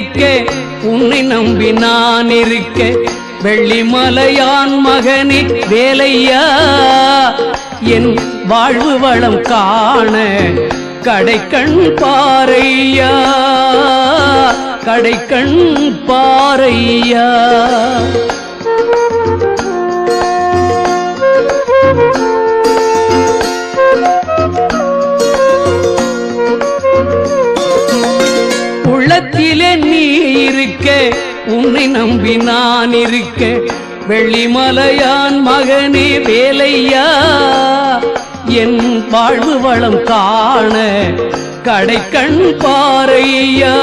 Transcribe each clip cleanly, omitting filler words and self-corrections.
இருக்க உன்னை நம்பி நான் இருக்க வெள்ளிமலையான் மகனே வேலையா என் வாழ்வு வளம் காண கடைக்கண் பாரையா கடைக்கண் பாரையா உள்ளத்திலே நீ இருக்க உன்னை நம்பி நான் இருக்க வெள்ளிமலையான் மகனே வேலையா என் வாழ்வு வளம் காண கடைக்கண் பாரையா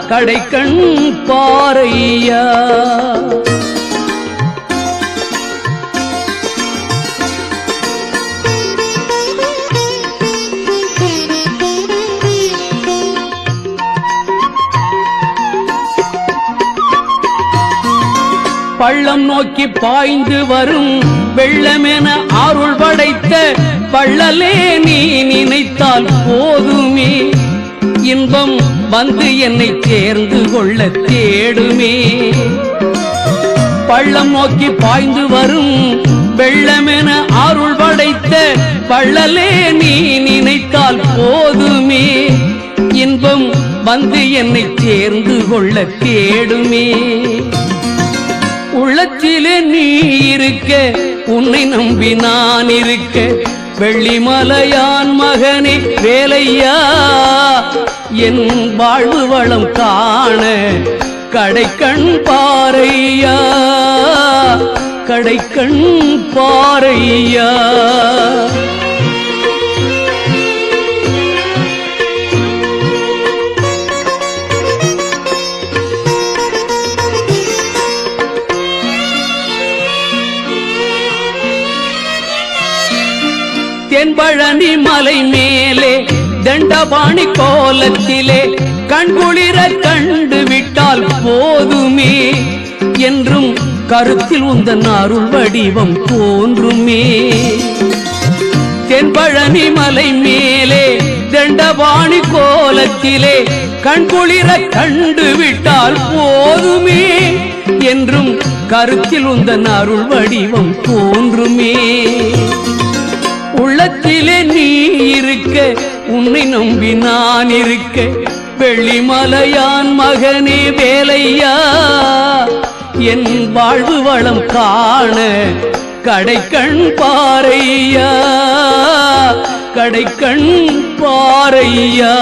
கடைக்கண் பாரையா பள்ளம் நோக்கி பாய்ந்து வரும் வெள்ளமென அருள் படைத்த பள்ளலே நீ நினைத்தால் போதுமே இன்பம் வந்து என்னை சேர்ந்து கொள்ள தேடுமே பள்ளம் நோக்கி பாய்ந்து வரும் வெள்ளமென அருள் படைத்த பள்ளலே நீ நினைத்தால் போதுமே இன்பம் வந்து என்னை சேர்ந்து கொள்ள தேடுமே உள்ளத்திலே நீ இருக்க உன்னை நம்பி நான் இருக்க வெள்ளிமலையான் மகனே வேலையா என் வாழ்வு வளம் காண கடைக்கண் பாரையா கடைக்கண் பாரையா தென்பழனி மலை மேலே தண்டபாணி கோலத்திலே கண்குளிர கண்டு விட்டால் போதுமே என்றும் கருத்தில் உந்தன் அருள் வடிவம் தோன்றுமே தென்பழனி மலை மேலே தண்டபாணி கோலத்திலே கண்குளிர கண்டு விட்டால் போதுமே என்றும் கருத்தில் உந்தன் அருள் வடிவம் தோன்றுமே உள்ளத்திலே நீ இருக்க உன்னை நம்பி நான் இருக்க வெள்ளிமலையான் மகனே வேலையா என் வாழ்வு வளம் காண கடைக்கண் பாரையா கடைக்கண் பாரையா